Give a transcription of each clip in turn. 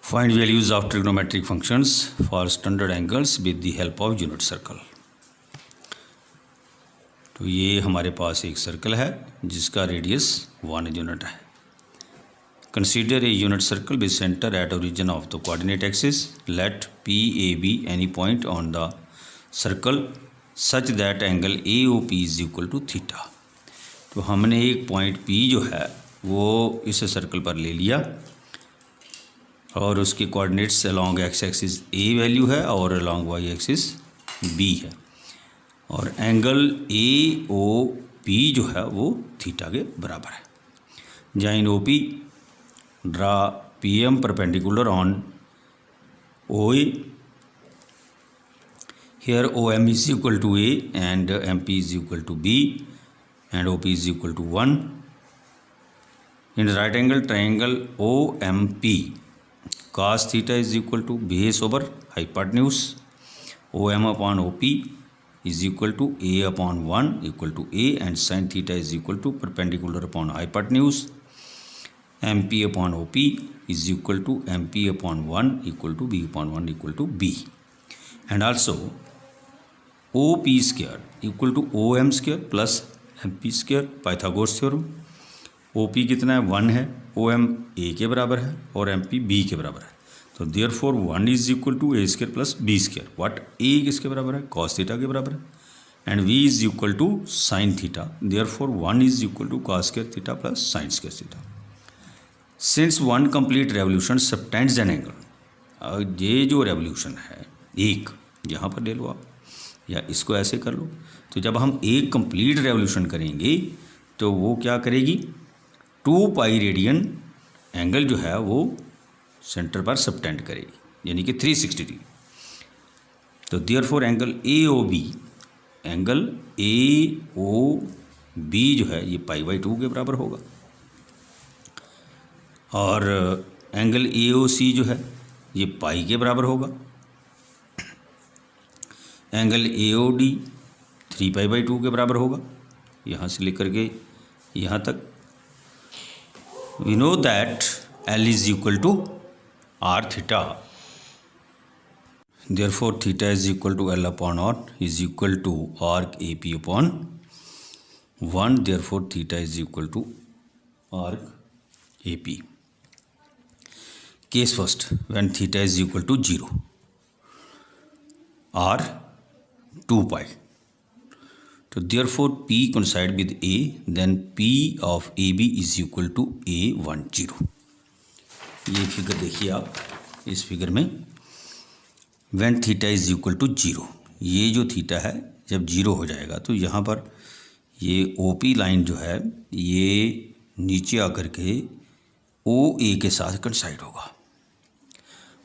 Find values of trigonometric functions for standard angles with the help of unit circle। तो ये हमारे पास एक circle है जिसका रेडियस 1 यूनिट है। Consider a unit circle with center at origin of the coordinate axis. Let P A B any point on the circle such that angle AOP is equal to theta। तो हमने एक point P जो है वो इस circle पर ले लिया और उसके coordinates along x axis A value है और अलॉन्ग वाई एक्सिस B है और एंगल AOP जो है वो थीटा के बराबर है। जहाँ इन OP draw PM perpendicular on OA। Here OM is equal to A and MP is equal to B and OP is equal to 1. In the right angle triangle OMP, cos theta is equal to base over hypotenuse। OM upon OP is equal to A upon 1 equal to A and sin theta is equal to perpendicular upon hypotenuse। MP upon OP is equal to MP upon 1 equal to B upon 1 equal to B। And also OP square equal to OM square plus MP square, Pythagoras theorem. OP कितना है 1 है, OM A के बराबर है और MP B के बराबर है। तो therefore 1 is equal to A square plus B square. What A किसके बराबर है, cos थीटा के बराबर है and V is equal to sin theta. Therefore 1 is equal to cos square theta plus sin square theta. Since one complete revolution subtends an angle. ये जो revolution है एक, यहाँ पर ले लो आप या इसको ऐसे कर लो। तो जब हम एक कंप्लीट रेवोल्यूशन करेंगे तो वो क्या करेगी, 2 पाई रेडियन एंगल जो है वो सेंटर पर सबटेंड करेगी यानी कि 360 डिग्री। तो therefore angle AOB, angle AOB जो है ये π/2 के बराबर होगा और एंगल AOC जो है ये पाई के बराबर होगा। एंगल AOD 3π/2 के बराबर होगा। यहाँ से लेकर के यहाँ तक we know that L is equal to R theta। Therefore theta is equal to L upon R is equal to arc AP upon 1। Therefore theta is equal to arc AP। Case first, when theta is equal to 0 or 2 pi। तो therefore P coincide with A, then P of AB is equal to A10। ये figure देखिए आप, इस figure में when theta is equal to 0, ये जो theta है जब 0 हो जाएगा तो यहाँ पर ये OP लाइन जो है ये नीचे आकर के OA के साथ कोइंसाइड होगा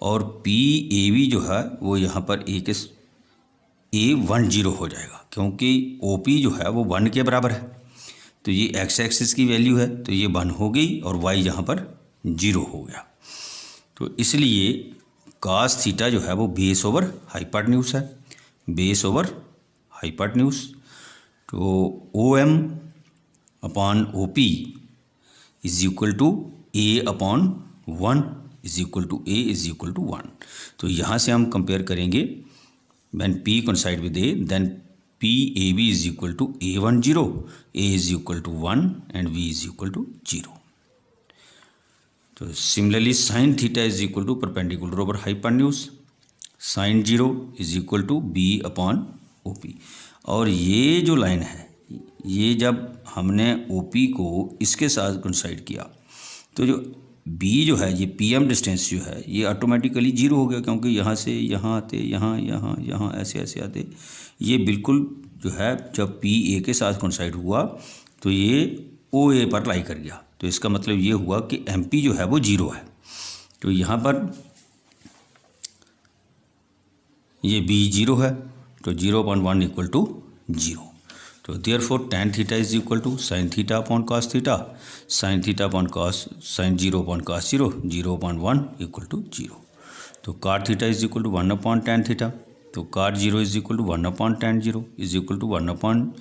और PAB जो है वो यहाँ पर A10 हो जाएगा क्योंकि OP जो है वो 1 के बराबर है। तो ये एक्स एक्सिस की वैल्यू है तो ये 1 हो गई और y यहाँ पर 0 हो गया। तो इसलिए cos थीटा जो है वो बेस ओवर हाइपोटेन्यूज है, बेस ओवर हाइपोटेन्यूज। तो OM upon OP is equal to A upon 1 is equal to A is equal to 1। तो यहाँ से हम कंपेयर करेंगे when P coincide with A, then PAB is equal to A10, A is equal to 1 and V is equal to 0। तो similarly sin theta is equal to perpendicular over hypotenuse, sin 0 is equal to B upon OP। और ये जो line है ये जब हमने OP को इसके साथ कोइंसाइड किया तो जो B जो है ये PM डिस्टेंस जो है ये ऑटोमेटिकली 0 हो गया क्योंकि यहाँ से यहाँ आते यहाँ ऐसे ऐसे आते ये बिल्कुल जो है जब PA के साथ कोइंसाइड हुआ तो ये OA पर लाई कर गया। तो इसका मतलब ये हुआ कि MP जो है वो 0 है। तो यहाँ पर ये B 0 है तो 0/1 इक्वल टू 0। तो therefore tan theta is equal to sin theta upon cos theta, sin theta upon cos sin 0 upon cos 0, 0/1 equal to 0। तो cot theta is equal to 1 upon tan theta. तो cot 0 is equal to 1 upon tan 0 is equal to 1 upon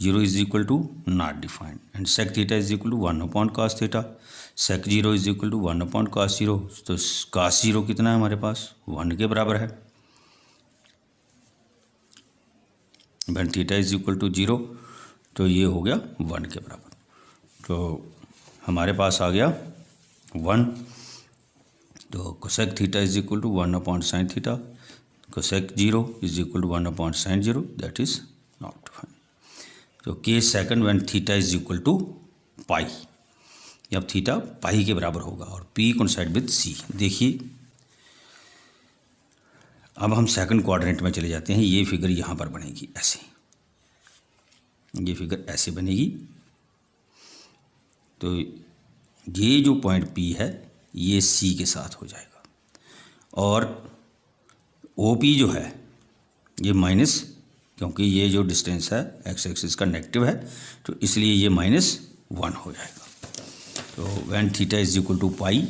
0 is equal to not defined and sec theta is equal to 1 upon cos theta, sec 0 is equal to 1 upon cos 0, तो cos 0 कितना है हमारे पास, 1 के बराबर है। when theta is equal to 0, तो ये हो गया 1 के बराबर, तो हमारे पास आ गया 1। तो cosec theta is equal to 1 upon sine theta, cosec 0 is equal to 1 upon sine 0, that is not fine. तो case second when theta is equal to pi, अब थीटा पाई के बराबर होगा और पी कोइंसाइड विद सी। देखिए अब हम सेकंड क्वाड्रेंट में चले जाते हैं। ये फिगर यहाँ पर बनेगी ऐसे, ये फिगर ऐसे बनेगी। तो ये जो पॉइंट पी है ये सी के साथ हो जाएगा और ओ पी जो है ये माइनस, क्योंकि ये जो डिस्टेंस है एक्स एक्सिस का नेगेटिव है तो इसलिए ये -1 हो जाएगा। तो when theta is equal to pi,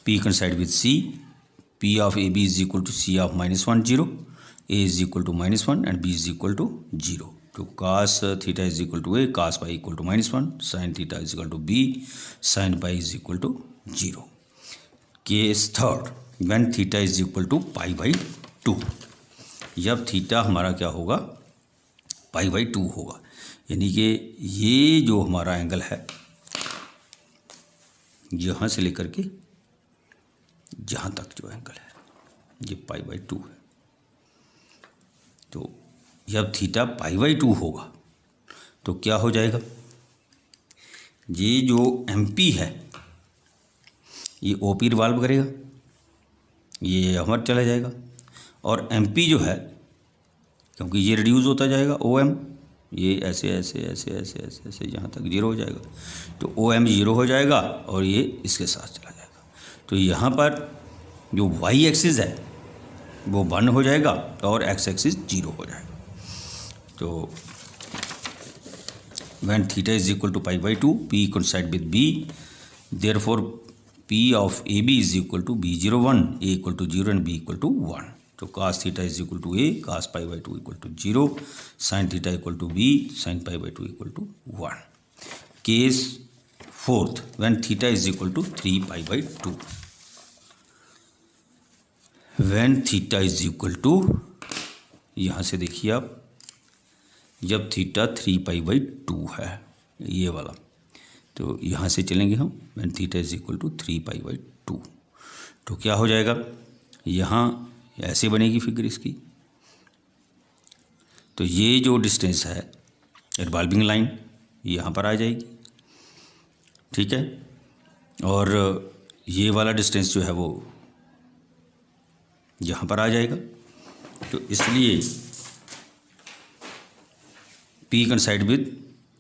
P coincide with C, P of A B is equal to C of -1 0, A is equal to -1 and B is equal to 0। तो cos theta is equal to A, cos pi equal to -1, sine theta is equal to B, sine pi is equal to 0। Case third when theta is equal to pi by 2, जब theta हमारा क्या होगा, पाई by 2 होगा, यानी कि ये जो हमारा एंगल है यहाँ से लेकर के जहाँ तक जो एंगल है ये पाई बाई 2 है। तो जब थीटा पाई बाई 2 होगा तो क्या हो जाएगा, ये जो एम पी है ये ओ पी रिवाल्व करेगा, ये हमारा चला जाएगा, और एम पी जो है क्योंकि ये रिड्यूस होता जाएगा ओ एम, ये ऐसे ऐसे ऐसे ऐसे ऐसे ऐसे यहाँ तक 0 हो जाएगा, तो ओ एम 0 हो जाएगा और ये इसके साथ चला जाएगा। तो यहाँ पर जो वाई एक्सिस है वो 1 हो जाएगा और एक्स एक्सिस 0 हो जाएगा। तो when theta is equal to pi by 2, P coincide with B, therefore P of A B is equal to B 0 1, A equal to 0 and B equal to 1। तो cos theta is equal to A, cos pi by 2 equal to 0, sine theta equal to B, sine pi by 2 equal to 1। Case fourth when theta is equal to 3 pi by 2, when theta is equal to, यहाँ से देखिए आप, जब theta 3 pi by 2 है ये वाला, तो यहाँ से चलेंगे हम, when theta is equal to 3 pi by 2, तो क्या हो जाएगा, यहाँ ऐसे बनेगी फिगर इसकी। तो ये जो डिस्टेंस है रिवॉल्विंग लाइन यहाँ पर आ जाएगी, ठीक है, और ये वाला डिस्टेंस जो है वो यहाँ पर आ जाएगा। तो इसलिए पी कोइंसाइड विद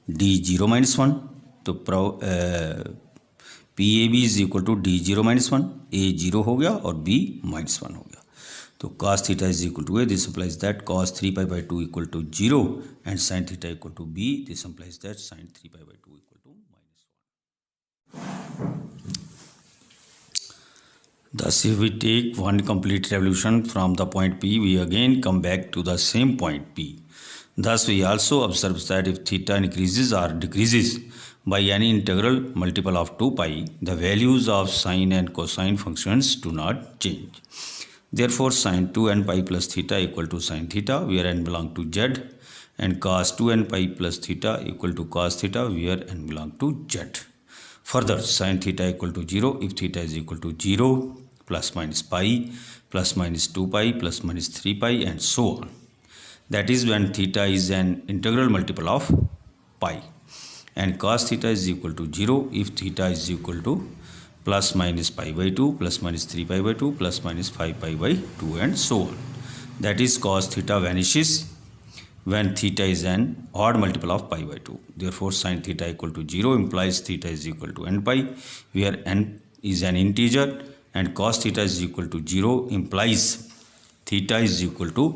डी 0 -1, तो P A B is equal to D 0 -1, A 0 हो गया और बी -1 हो गया। तो cos theta is equal to A, this implies that cos 3 pi by 2 equal to 0 and sin theta equal to b, this implies that sin 3 pi by 2 equal to -1। Thus if we take one complete revolution from the point P, we again come back to the same point P. Thus we also observe that if theta increases or decreases by any integral multiple of 2 pi, the values of sine and cosine functions do not change. Therefore sin 2n pi plus theta equal to sin theta where n belong to z, and cos 2n pi plus theta equal to cos theta where n belong to z. Further, sin theta equal to 0 if theta is equal to 0, plus minus pi, plus minus 2 pi, plus minus 3 pi, and so on. That is when theta is an integral multiple of pi, and cos theta is equal to 0 if theta is equal to plus minus pi by 2, plus minus 3 pi by 2, plus minus 5 pi by 2, and so on. That is cos theta vanishes when theta is an odd multiple of pi by 2. Therefore sin theta equal to 0 implies theta is equal to n pi where n is an integer, and cos theta is equal to 0 implies theta is equal to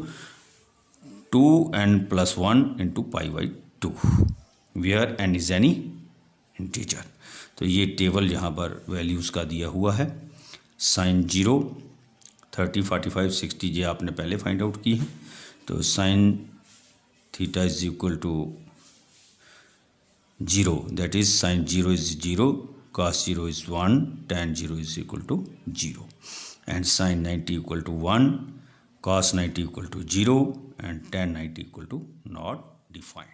2n plus 1 into pi by 2 where n is any integer. तो ये table यहाँ पर values का दिया हुआ है। Sign 0, 30, 45, 60 ये आपने पहले फाइंड आउट की है। तो sine theta is equal to 0, that is sine 0 is 0, cos 0 is 1, tan 0 is equal to 0, and sin 90 equal to 1, cos 90 equal to 0, and tan 90 equal to not defined.